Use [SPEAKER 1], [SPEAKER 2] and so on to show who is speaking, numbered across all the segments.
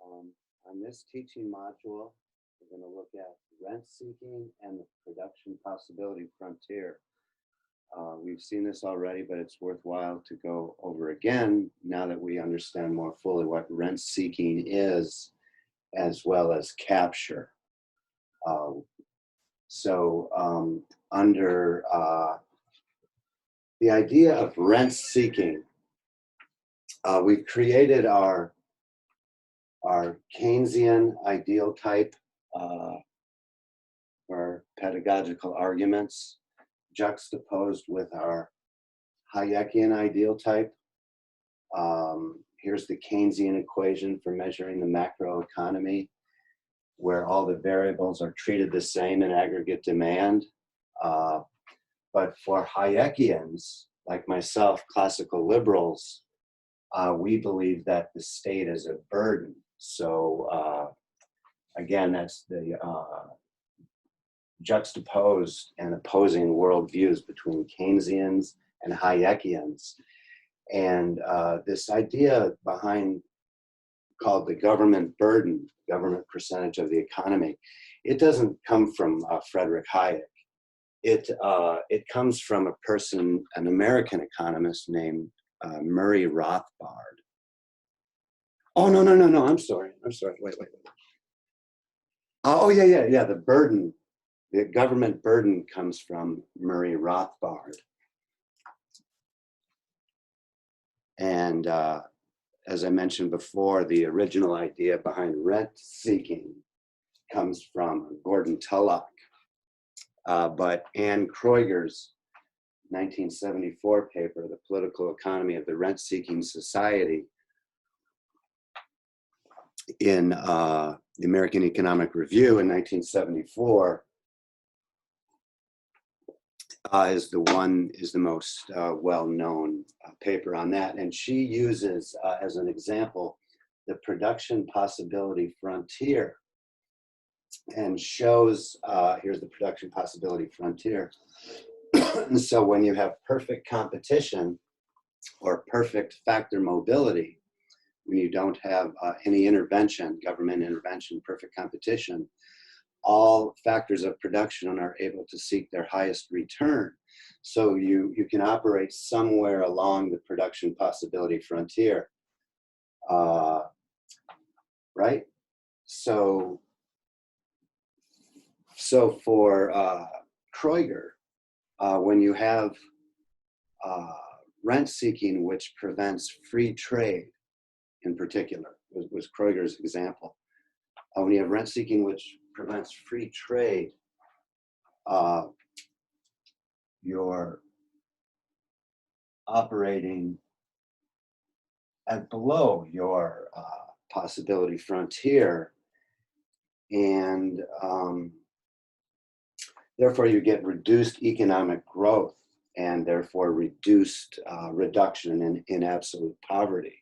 [SPEAKER 1] Um, on this teaching module, we're going to look at rent seeking and the production possibility frontier. We've seen this already, but it's worthwhile to go over again now that we understand more fully what rent seeking is, as well as capture. Under the idea of rent seeking, we've created our Keynesian ideal type for pedagogical arguments, juxtaposed with our Hayekian ideal type. Here's the Keynesian equation for measuring the macroeconomy, where all the variables are treated the same in aggregate demand. But for Hayekians, like myself, classical liberals, we believe that the state is a burden. So again, that's the juxtaposed and opposing worldviews between Keynesians and Hayekians. And this idea behind, called the government burden, government percentage of the economy, it doesn't come from Frederick Hayek. It comes from a person, an American economist named Murray Rothbard. Oh, no, I'm sorry, wait. Oh, yeah, the burden, the government burden comes from Murray Rothbard. And as I mentioned before, the original idea behind rent seeking comes from Gordon Tullock. But Anne Kroeger's 1974 paper, The Political Economy of the Rent-Seeking Society, in the American Economic Review in 1974, is the most well-known paper on that. And she uses, as an example, the production possibility frontier, and shows, here's the production possibility frontier. And so when you have perfect competition or perfect factor mobility, when you don't have any intervention, government intervention, perfect competition, all factors of production are able to seek their highest return. So you can operate somewhere along the production possibility frontier, right? So for Kroeger, when you have rent seeking, which prevents free trade in particular, was Kroeger's example. When you have rent seeking, which prevents free trade, you're operating at below your possibility frontier, and therefore you get reduced economic growth, and therefore reduced reduction in absolute poverty.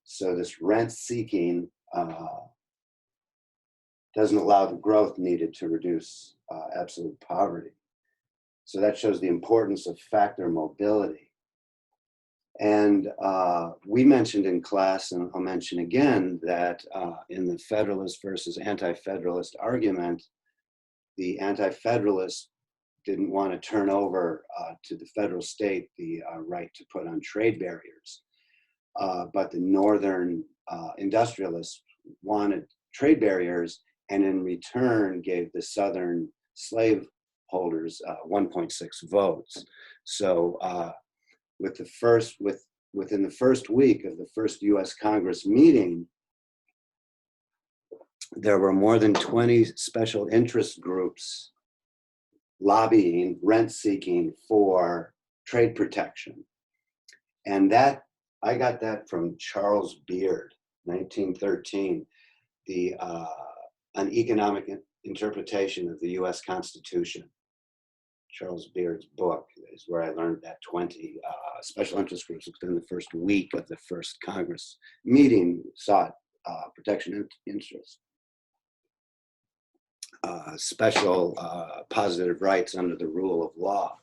[SPEAKER 1] So this rent seeking doesn't allow the growth needed to reduce absolute poverty. So that shows the importance of factor mobility. And we mentioned in class, and I'll mention again, that in the Federalist versus Anti-Federalist argument, the Anti-Federalists didn't want to turn over to the federal state the right to put on trade barriers. But the Northern industrialists wanted trade barriers, and in return gave the Southern slave holders 1.6 votes. So within the first week of the first US Congress meeting, there were more than 20 special interest groups lobbying, rent seeking for trade protection. And that, I got that from Charles Beard, 1913, an economic interpretation of the US Constitution. Charles Beard's book is where I learned that 20 special interest groups within the first week of the first Congress meeting sought protection interest. Special positive rights under the rule of law.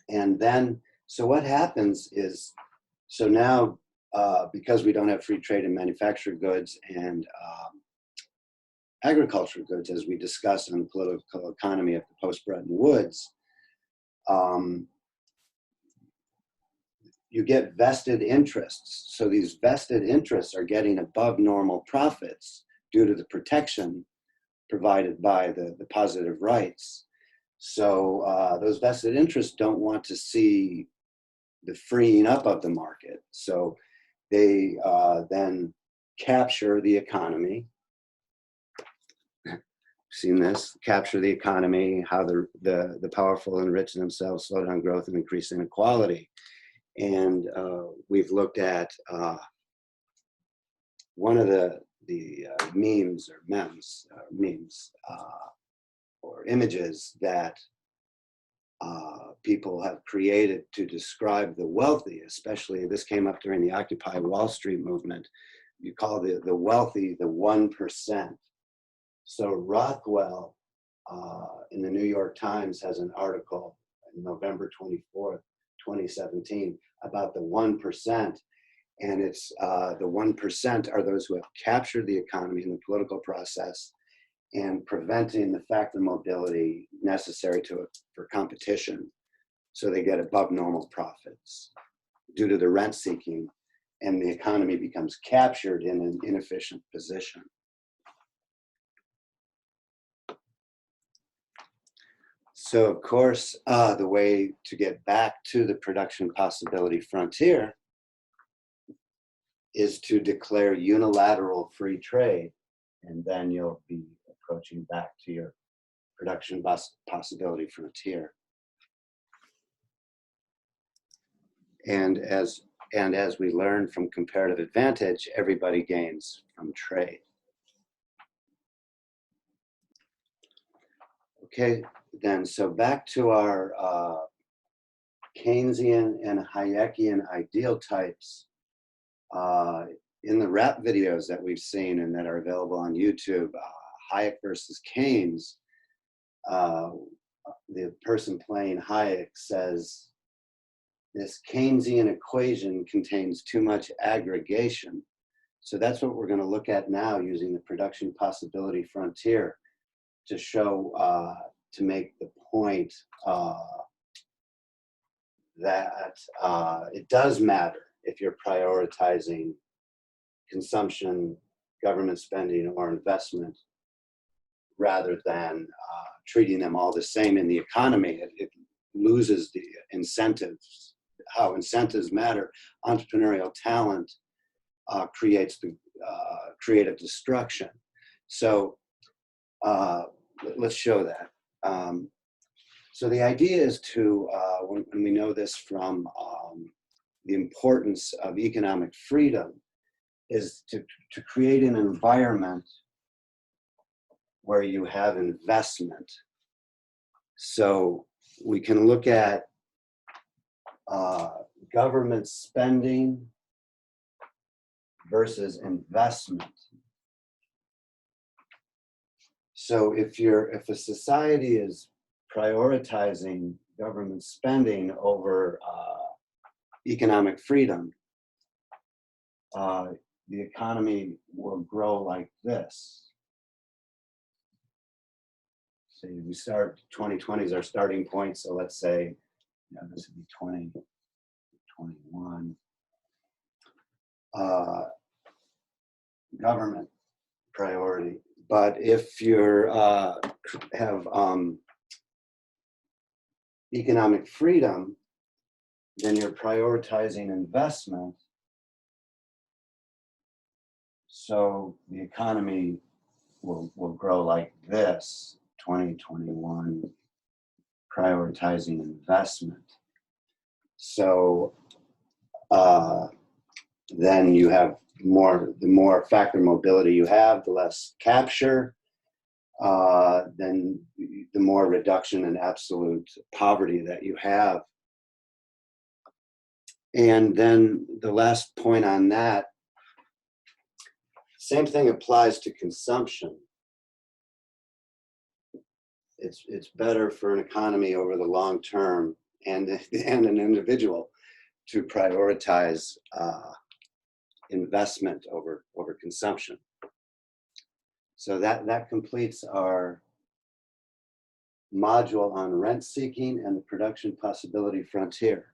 [SPEAKER 1] And then, so what happens is, so now because we don't have free trade in manufactured goods and agricultural goods, as we discussed on the political economy of the post-Bretton Woods, you get vested interests. So these vested interests are getting above normal profits due to the protection provided by the positive rights. So those vested interests don't want to see the freeing up of the market. So they then capture the economy. Seen this, capture the economy, how the powerful enrich themselves, slow down growth, and increase inequality. And we've looked at one of the memes or memes or images that people have created to describe the wealthy, especially this came up during the Occupy Wall Street movement. You call the wealthy the 1%. So Rothwell in the New York Times has an article on November 24th, 2017 about the 1%. And it's the 1% are those who have captured the economy in the political process and preventing the factor mobility necessary for competition. So they get above normal profits due to the rent seeking, and the economy becomes captured in an inefficient position. So of course, the way to get back to the production possibility frontier is to declare unilateral free trade, and then you'll be approaching back to your production possibility frontier. And as we learn from comparative advantage, everybody gains from trade. Okay, then, so back to our Keynesian and Hayekian ideal types. In the rap videos that we've seen and that are available on YouTube, Hayek versus Keynes, the person playing Hayek says, this Keynesian equation contains too much aggregation. So that's what we're going to look at now using the production possibility frontier to show, to make the point that it does matter if you're prioritizing consumption, government spending, or investment, rather than treating them all the same in the economy. It loses the incentives, how incentives matter. Entrepreneurial talent creates the creative destruction. So let's show that. So the idea is to, when we know this from the importance of economic freedom, is to create an environment where you have investment. So we can look at government spending versus investment. So if a society is prioritizing government spending over economic freedom, the economy will grow like this. So we start, 2020 is our starting point. So let's say, this would be 2021. Government priority. But if you have economic freedom, then you're prioritizing investment. So the economy will grow like this, 2021, prioritizing investment. So then you have the more factor mobility you have, the less capture, then the more reduction in absolute poverty that you have. And then the last point on that, same thing applies to consumption. It's better for an economy over the long term and an individual to prioritize investment over consumption. So that completes our module on rent seeking and the production possibility frontier.